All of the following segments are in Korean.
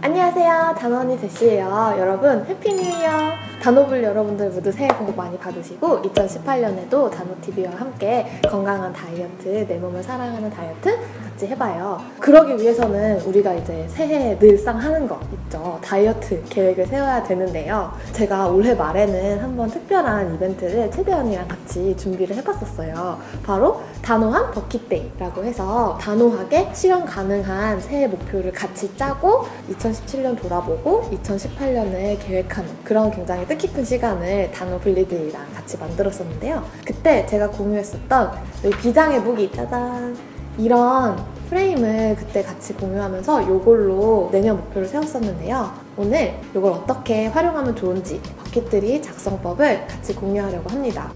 안녕하세요, 단원이 제시예요. 여러분 해피 뉴 이어! 단호블 여러분들 모두 새해 복 많이 받으시고 2018년에도 단호TV와 함께 건강한 다이어트, 내 몸을 사랑하는 다이어트 같이 해봐요. 그러기 위해서는 우리가 이제 새해에 늘상 하는 거 있죠. 다이어트 계획을 세워야 되는데요. 제가 올해 말에는 한번 특별한 이벤트를 채대 언니랑 같이 준비를 해봤었어요. 바로 단호한 버킷데이라고 해서 단호하게 실현 가능한 새해 목표를 같이 짜고 2017년 돌아보고 2018년을 계획하는 그런 굉장히 뜻깊은 시간을 단호블리들이랑 같이 만들었었는데요. 그때 제가 공유했었던 여기 비장의 무기, 짜잔! 이런 프레임을 그때 같이 공유하면서 이걸로 내년 목표를 세웠었는데요. 오늘 이걸 어떻게 활용하면 좋은지 버킷들이 작성법을 같이 공유하려고 합니다.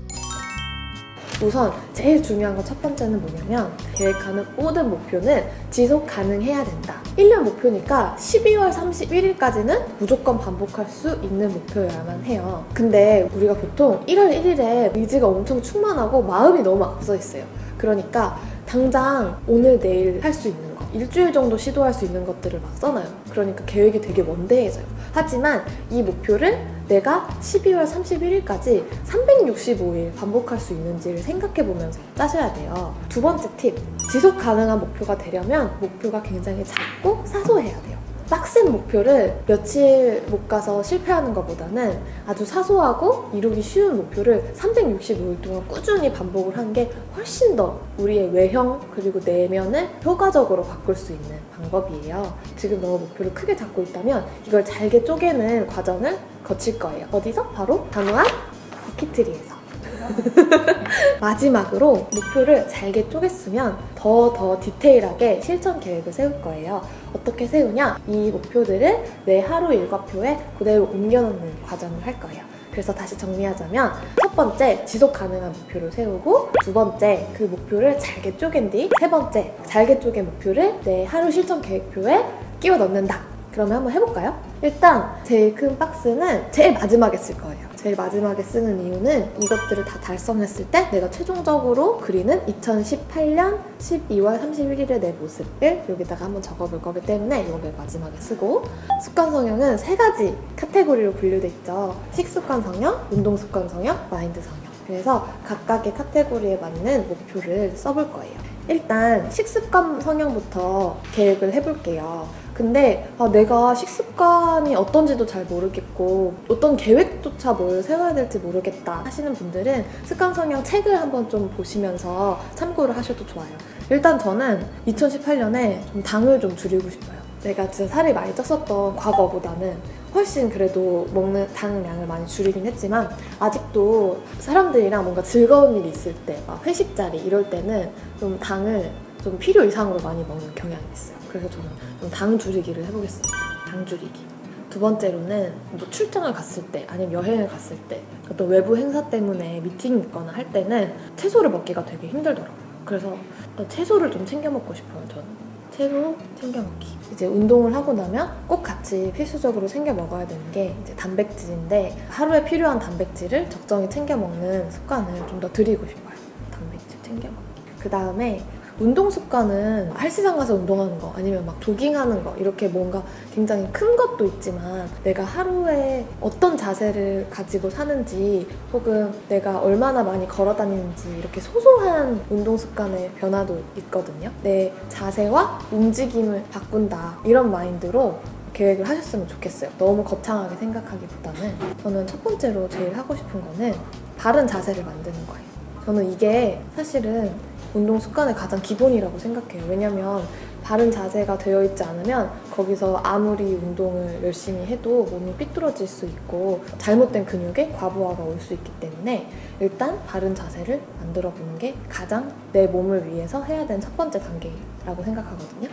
우선 제일 중요한 건 첫 번째는 뭐냐면 계획하는 모든 목표는 지속 가능해야 된다. 1년 목표니까 12월 31일까지는 무조건 반복할 수 있는 목표여야만 해요. 근데 우리가 보통 1월 1일에 의지가 엄청 충만하고 마음이 너무 앞서 있어요. 그러니까 당장 오늘 내일 할 수 있는 거 일주일 정도 시도할 수 있는 것들을 막 써놔요. 그러니까 계획이 되게 먼데해져요. 하지만 이 목표를 내가 12월 31일까지 365일 반복할 수 있는지를 생각해보면서 짜셔야 돼요. 두 번째 팁, 지속 가능한 목표가 되려면 목표가 굉장히 작고 사소해야 돼요. 빡센 목표를 며칠 못 가서 실패하는 것보다는 아주 사소하고 이루기 쉬운 목표를 365일 동안 꾸준히 반복을 한 게 훨씬 더 우리의 외형 그리고 내면을 효과적으로 바꿀 수 있는 방법이에요. 지금 너무 목표를 크게 잡고 있다면 이걸 잘게 쪼개는 과정을 거칠 거예요. 어디서? 바로 단호한 버킷트리에서. 마지막으로 목표를 잘게 쪼갰으면 더 디테일하게 실천 계획을 세울 거예요. 어떻게 세우냐? 이 목표들을 내 하루 일과표에 그대로 옮겨놓는 과정을 할 거예요. 그래서 다시 정리하자면 첫 번째, 지속 가능한 목표를 세우고 두 번째, 그 목표를 잘게 쪼갠 뒤 세 번째, 잘게 쪼갠 목표를 내 하루 실천 계획표에 끼워 넣는다. 그러면 한번 해볼까요? 일단 제일 큰 박스는 제일 마지막에 쓸 거예요. 제일 마지막에 쓰는 이유는 이것들을 다 달성했을 때 내가 최종적으로 그리는 2018년 12월 31일의 내 모습을 여기다가 한번 적어볼 거기 때문에 이걸 맨 마지막에 쓰고, 습관 성형은 세 가지 카테고리로 분류돼 있죠. 식습관 성형, 운동 습관 성형, 마인드 성형. 그래서 각각의 카테고리에 맞는 목표를 써볼 거예요. 일단 식습관 성형부터 계획을 해볼게요. 근데 내가 식습관이 어떤지도 잘 모르겠고 어떤 계획조차 뭘 세워야 될지 모르겠다 하시는 분들은 습관 성형 책을 한번 좀 보시면서 참고를 하셔도 좋아요. 일단 저는 2018년에 좀 당을 좀 줄이고 싶어요. 내가 진짜 살이 많이 쪘었던 과거보다는 훨씬 그래도 먹는 당량을 많이 줄이긴 했지만 아직도 사람들이랑 뭔가 즐거운 일이 있을 때 막 회식 자리 이럴 때는 좀 당을 좀 필요 이상으로 많이 먹는 경향이 있어요. 그래서 저는 좀 당 줄이기를 해보겠습니다. 당 줄이기. 두 번째로는 뭐 출장을 갔을 때 아니면 여행을 갔을 때 어떤 외부 행사 때문에 미팅이 있거나 할 때는 채소를 먹기가 되게 힘들더라고요. 그래서 채소를 좀 챙겨 먹고 싶어요. 저는 채소 챙겨 먹기. 이제 운동을 하고 나면 꼭 같이 필수적으로 챙겨 먹어야 되는 게 이제 단백질인데 하루에 필요한 단백질을 적정히 챙겨 먹는 습관을 좀 더 들이고 싶어요. 단백질 챙겨 먹기. 그 다음에 운동 습관은 헬스장 가서 운동하는 거 아니면 막 조깅하는 거 이렇게 뭔가 굉장히 큰 것도 있지만 내가 하루에 어떤 자세를 가지고 사는지 혹은 내가 얼마나 많이 걸어 다니는지 이렇게 소소한 운동 습관의 변화도 있거든요. 내 자세와 움직임을 바꾼다 이런 마인드로 계획을 하셨으면 좋겠어요. 너무 거창하게 생각하기보다는. 저는 첫 번째로 제일 하고 싶은 거는 바른 자세를 만드는 거예요. 저는 이게 사실은 운동 습관의 가장 기본이라고 생각해요. 왜냐면 바른 자세가 되어 있지 않으면 거기서 아무리 운동을 열심히 해도 몸이 삐뚤어질 수 있고 잘못된 근육에 과부하가 올 수 있기 때문에 일단 바른 자세를 만들어 보는 게 가장 내 몸을 위해서 해야 되는 첫 번째 단계라고 생각하거든요.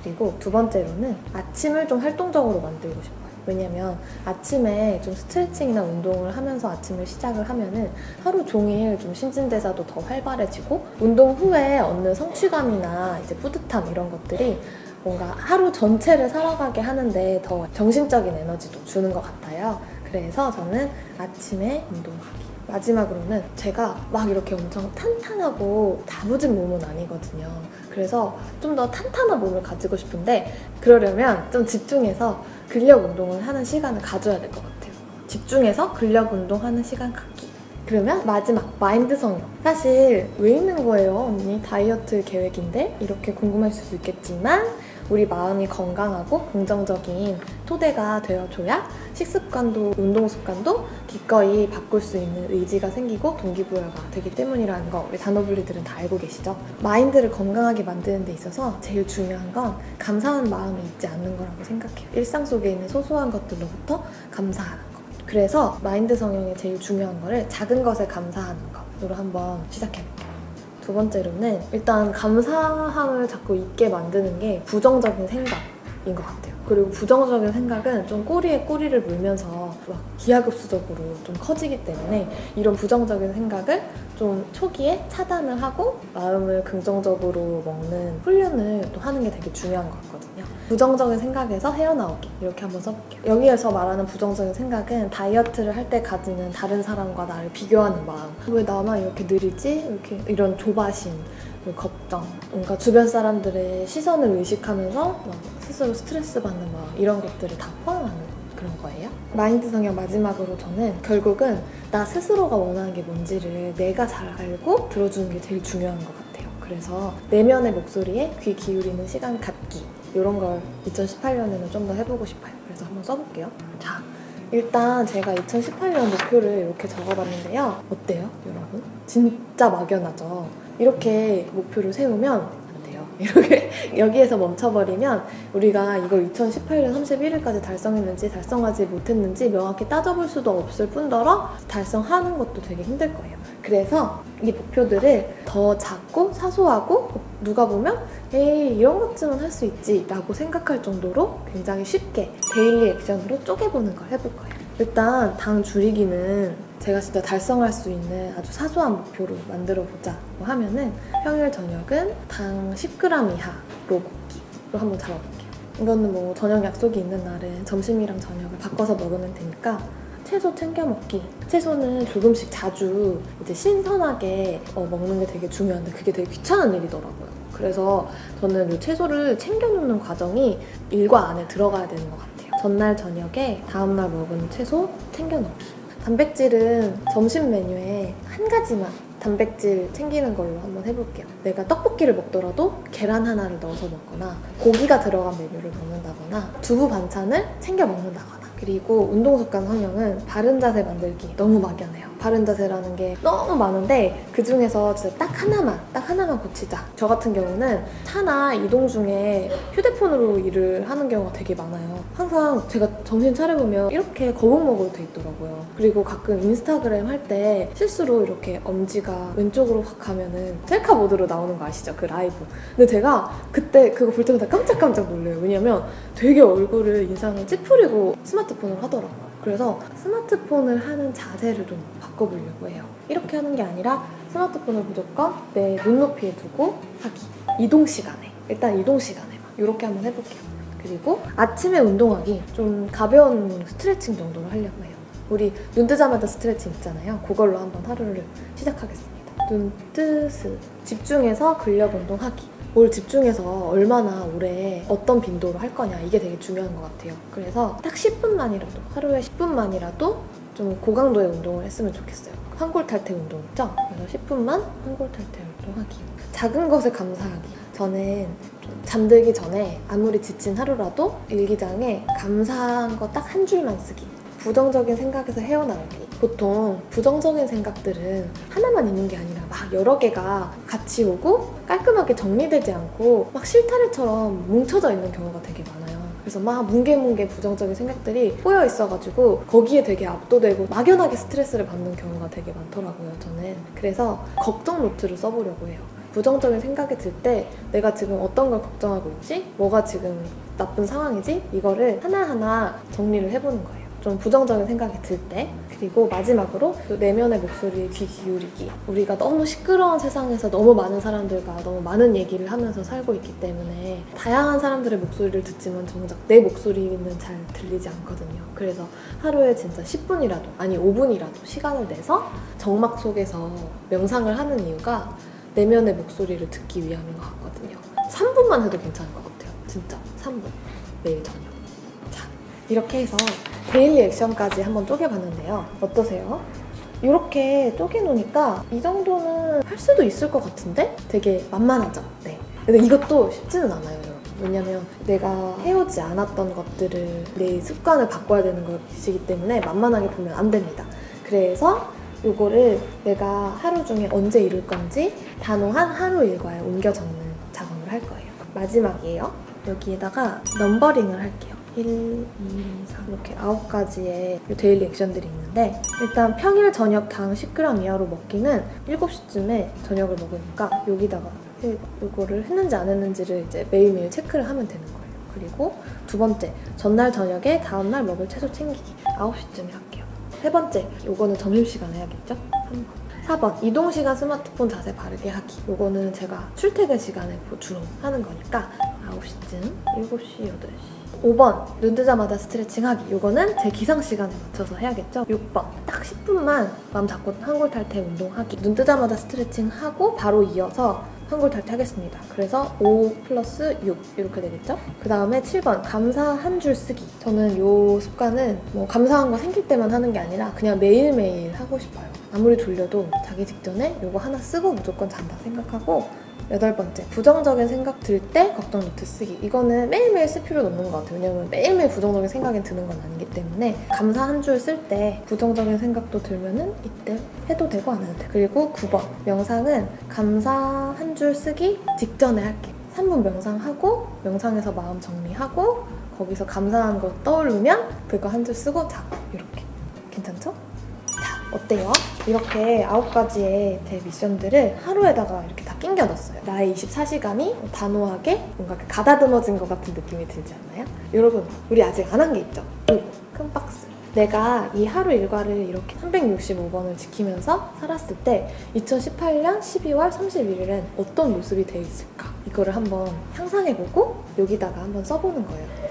그리고 두 번째로는 아침을 좀 활동적으로 만들고 싶어요. 왜냐면 아침에 좀 스트레칭이나 운동을 하면서 아침을 시작을 하면은 하루 종일 좀 신진대사도 더 활발해지고 운동 후에 얻는 성취감이나 이제 뿌듯함 이런 것들이 뭔가 하루 전체를 살아가게 하는데 더 정신적인 에너지도 주는 것 같아요. 그래서 저는 아침에 운동하기 마지막으로는 제가 막 이렇게 엄청 탄탄하고 다부진 몸은 아니거든요. 그래서 좀 더 탄탄한 몸을 가지고 싶은데 그러려면 좀 집중해서 근력 운동을 하는 시간을 가져야 될 것 같아요. 집중해서 근력 운동하는 시간 갖기. 그러면 마지막 마인드 성형. 사실 왜 있는 거예요 언니? 다이어트 계획인데? 이렇게 궁금하실 수 있겠지만 우리 마음이 건강하고 긍정적인 토대가 되어줘야 식습관도 운동 습관도 기꺼이 바꿀 수 있는 의지가 생기고 동기부여가 되기 때문이라는 거 우리 단호블리들은 다 알고 계시죠? 마인드를 건강하게 만드는 데 있어서 제일 중요한 건 감사한 마음이 있지 않는 거라고 생각해요. 일상 속에 있는 소소한 것들로부터 감사하는 거. 그래서 마인드 성형의 제일 중요한 거를 작은 것에 감사하는 거로 한번 시작해볼게요. 두 번째로는 일단 감사함을 자꾸 잊게 만드는 게 부정적인 생각인 것 같아요. 그리고 부정적인 생각은 좀 꼬리에 꼬리를 물면서 막 기하급수적으로 좀 커지기 때문에 이런 부정적인 생각을 좀 초기에 차단을 하고 마음을 긍정적으로 먹는 훈련을 또 하는 게 되게 중요한 것 같거든요. 부정적인 생각에서 헤어나오기 이렇게 한번 써볼게요. 여기에서 말하는 부정적인 생각은 다이어트를 할 때 가지는 다른 사람과 나를 비교하는 마음. 왜 나만 이렇게 느리지? 이렇게 이런 조바심, 걱정, 뭔가 주변 사람들의 시선을 의식하면서 막 스스로 스트레스 받는 마음 이런 것들을 다 포함하는 그런 거예요. 마인드 성형 마지막으로 저는 결국은 나 스스로가 원하는 게 뭔지를 내가 잘 알고 들어주는 게 제일 중요한 것 같아요. 그래서 내면의 목소리에 귀 기울이는 시간 갖기 이런 걸 2018년에는 좀 더 해보고 싶어요. 그래서 한번 써볼게요. 자, 일단 제가 2018년 목표를 이렇게 적어봤는데요. 어때요, 여러분? 진짜 막연하죠? 이렇게 목표를 세우면 안 돼요. 이렇게 여기에서 멈춰버리면 우리가 이걸 2018년 31일까지 달성했는지 달성하지 못했는지 명확히 따져볼 수도 없을 뿐더러 달성하는 것도 되게 힘들 거예요. 그래서 이 목표들을 더 작고 사소하고 누가 보면 에이 이런 것쯤은 할 수 있지 라고 생각할 정도로 굉장히 쉽게 데일리 액션으로 쪼개보는 걸 해볼 거예요. 일단 당 줄이기는 제가 진짜 달성할 수 있는 아주 사소한 목표로 만들어보자 하면은 평일 저녁은 당 10g 이하로 먹기로 한번 잡아볼게요. 이거는 뭐 저녁 약속이 있는 날은 점심이랑 저녁을 바꿔서 먹으면 되니까 채소 챙겨 먹기. 채소는 조금씩 자주 이제 신선하게 먹는 게 되게 중요한데 그게 되게 귀찮은 일이더라고요. 그래서 저는 이 채소를 챙겨놓는 과정이 일과 안에 들어가야 되는 것 같아요. 전날 저녁에 다음날 먹은 채소 챙겨놓기. 단백질은 점심 메뉴에 한 가지만 단백질 챙기는 걸로 한번 해볼게요. 내가 떡볶이를 먹더라도 계란 하나를 넣어서 먹거나 고기가 들어간 메뉴를 먹는다거나 두부 반찬을 챙겨 먹는다거나. 그리고 운동습관 성형은 바른 자세 만들기 너무 막연해요. 바른 자세라는 게 너무 많은데 그중에서 진짜 딱 하나만 고치자. 저 같은 경우는 차나 이동 중에 휴대폰으로 일을 하는 경우가 되게 많아요. 항상 제가 정신 차려보면 이렇게 거북목으로 돼 있더라고요. 그리고 가끔 인스타그램 할 때 실수로 이렇게 엄지가 왼쪽으로 확 가면은 셀카 모드로 나오는 거 아시죠? 그 라이브. 근데 제가 그때 그거 볼 때마다 깜짝깜짝 놀래요. 왜냐면 되게 얼굴을 인상을 찌푸리고 스마트폰을 하더라고요. 그래서 스마트폰을 하는 자세를 좀 바꿔보려고 해요. 이렇게 하는 게 아니라 스마트폰을 무조건 내 눈높이에 두고 하기. 이동 시간에. 일단 이동 시간에만. 이렇게 한번 해볼게요. 그리고 아침에 운동하기. 좀 가벼운 스트레칭 정도로 하려고 해요. 우리 눈 뜨자마자 스트레칭 있잖아요. 그걸로 한번 하루를 시작하겠습니다. 눈 뜨스. 집중해서 근력 운동하기. 뭘 집중해서 얼마나 오래 어떤 빈도로 할 거냐 이게 되게 중요한 것 같아요. 그래서 딱 10분만이라도 하루에 10분만이라도 좀 고강도의 운동을 했으면 좋겠어요. 환골탈태 운동 있죠? 그래서 10분만 환골탈태 운동하기. 작은 것에 감사하기. 저는 좀 잠들기 전에 아무리 지친 하루라도 일기장에 감사한 거 딱 한 줄만 쓰기. 부정적인 생각에서 헤어나오기. 보통 부정적인 생각들은 하나만 있는 게 아니라 막 여러 개가 같이 오고 깔끔하게 정리되지 않고 막 실타래처럼 뭉쳐져 있는 경우가 되게 많아요. 그래서 막 뭉게뭉게 부정적인 생각들이 꼬여 있어가지고 거기에 되게 압도되고 막연하게 스트레스를 받는 경우가 되게 많더라고요, 저는. 그래서 걱정 노트를 써보려고 해요. 부정적인 생각이 들 때 내가 지금 어떤 걸 걱정하고 있지? 뭐가 지금 나쁜 상황이지? 이거를 하나하나 정리를 해보는 거예요. 좀 부정적인 생각이 들 때, 그리고 마지막으로 내면의 목소리에 귀 기울이기. 우리가 너무 시끄러운 세상에서 너무 많은 사람들과 너무 많은 얘기를 하면서 살고 있기 때문에 다양한 사람들의 목소리를 듣지만 정작 내 목소리는 잘 들리지 않거든요. 그래서 하루에 진짜 10분이라도 아니 5분이라도 시간을 내서 정막 속에서 명상을 하는 이유가 내면의 목소리를 듣기 위함인 것 같거든요. 3분만 해도 괜찮을 것 같아요. 진짜 3분. 매일 저녁. 자, 이렇게 해서 데일리 액션까지 한번 쪼개봤는데요. 어떠세요? 이렇게 쪼개놓으니까 이 정도는 할 수도 있을 것 같은데? 되게 만만하죠? 네. 근데 이것도 쉽지는 않아요, 여러분. 왜냐면 내가 해오지 않았던 것들을 내 습관을 바꿔야 되는 것이기 때문에 만만하게 보면 안 됩니다. 그래서 요거를 내가 하루 중에 언제 이룰 건지 단호한 하루 일과에 옮겨 적는 작업을 할 거예요. 마지막이에요. 여기에다가 넘버링을 할게요. 1, 2, 3 이렇게 9가지의 데일리 액션들이 있는데, 일단 평일 저녁 당 10g 이하로 먹기는 7시쯤에 저녁을 먹으니까 여기다가 이거를 했는지 안 했는지를 이제 매일매일 체크를 하면 되는 거예요. 그리고 두 번째, 전날 저녁에 다음날 먹을 채소 챙기기 9시쯤에 할게요. 세 번째, 요거는 점심시간에 해야겠죠? 3번. 4번, 이동시간 스마트폰 자세 바르게 하기. 요거는 제가 출퇴근 시간에 주로 하는 거니까 9시쯤, 7시, 8시. 5번, 눈 뜨자마자 스트레칭 하기. 요거는 제 기상시간에 맞춰서 해야겠죠? 6번, 딱 10분만 마음 잡고 환골탈퇴 운동하기. 눈 뜨자마자 스트레칭 하고 바로 이어서 환골탈퇴 하겠습니다. 그래서 5 플러스 6 이렇게 되겠죠? 그 다음에 7번, 감사 한 줄 쓰기. 저는 이 습관은 뭐 감사한 거 생길 때만 하는 게 아니라 그냥 매일매일 하고 싶어요. 아무리 졸려도 자기 직전에 이거 하나 쓰고 무조건 잔다 생각하고. 8번째, 부정적인 생각 들 때 걱정 노트 쓰기. 이거는 매일매일 쓸 필요는 없는 것 같아요. 왜냐면 매일매일 부정적인 생각이 드는 건 아니기 때문에 감사 한 줄 쓸 때 부정적인 생각도 들면은 이때 해도 되고 안 해도 되고. 그리고 9번, 명상은 감사 한 줄 쓰기 직전에 할게요. 3분 명상하고 명상에서 마음 정리하고 거기서 감사한 거 떠오르면 그거 한 줄 쓰고 자고. 이렇게. 괜찮죠? 어때요? 이렇게 9가지의 제 미션들을 하루에다가 이렇게 다 끼겨 넣었어요. 나의 24시간이 단호하게 뭔가 가다듬어진 것 같은 느낌이 들지 않나요? 여러분, 우리 아직 안 한 게 있죠? 이거 큰 박스. 내가 이 하루 일과를 이렇게 365번을 지키면서 살았을 때 2018년 12월 31일엔 어떤 모습이 되어 있을까? 이거를 한번 상상해보고 여기다가 한번 써보는 거예요.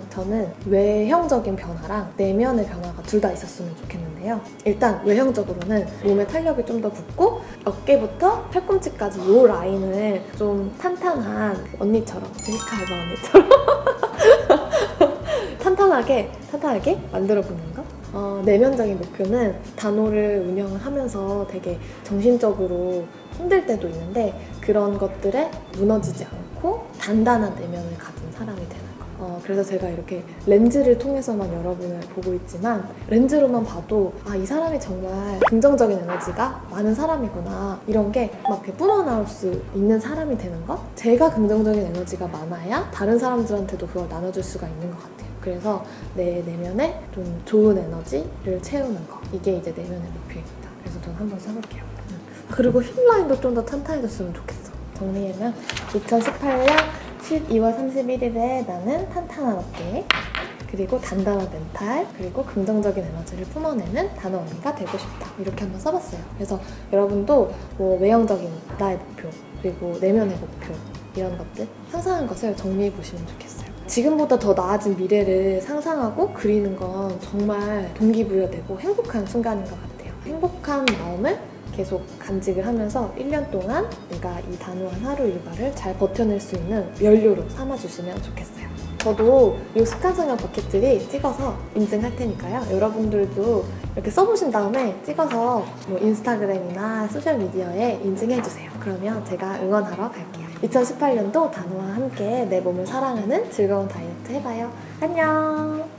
저는 외형적인 변화랑 내면의 변화가 둘 다 있었으면 좋겠는데요. 일단 외형적으로는 몸에 탄력이 좀 더 붙고 어깨부터 팔꿈치까지 이 라인을 좀 탄탄한 언니처럼, 릴카 알바 언니처럼 탄탄하게 만들어보는 거. 내면적인 목표는 단호를 운영을 하면서 되게 정신적으로 힘들 때도 있는데 그런 것들에 무너지지 않고 단단한 내면을 가진 사람이 되는 거. 그래서 제가 이렇게 렌즈를 통해서만 여러분을 보고 있지만 렌즈로만 봐도 이 사람이 정말 긍정적인 에너지가 많은 사람이구나, 이런 게 막 이렇게 뿜어나올 수 있는 사람이 되는 것. 제가 긍정적인 에너지가 많아야 다른 사람들한테도 그걸 나눠줄 수가 있는 것 같아요. 그래서 내 내면에 좀 좋은 에너지를 채우는 거, 이게 이제 내면의 목표입니다. 그래서 저는 한번 써볼게요. 그리고 힙라인도 좀 더 탄탄해졌으면 좋겠어. 정리하면 2018년 12월 31일에 나는 탄탄한 어깨, 그리고 단단한 멘탈, 그리고 긍정적인 에너지를 뿜어내는 단호 언니가 되고 싶다. 이렇게 한번 써봤어요. 그래서 여러분도 뭐 외형적인 나의 목표, 그리고 내면의 목표, 이런 것들 상상한 것을 정리해보시면 좋겠어요. 지금보다 더 나아진 미래를 상상하고 그리는 건 정말 동기부여되고 행복한 순간인 것 같아요. 행복한 마음을 계속 간직을 하면서 1년 동안 내가 이 단호한 하루 일과를 잘 버텨낼 수 있는 연료로 삼아주시면 좋겠어요. 저도 이 습관생활 버킷들이 찍어서 인증할 테니까요. 여러분들도 이렇게 써보신 다음에 찍어서 뭐 인스타그램이나 소셜미디어에 인증해주세요. 그러면 제가 응원하러 갈게요. 2018년도 단호와 함께 내 몸을 사랑하는 즐거운 다이어트 해봐요. 안녕!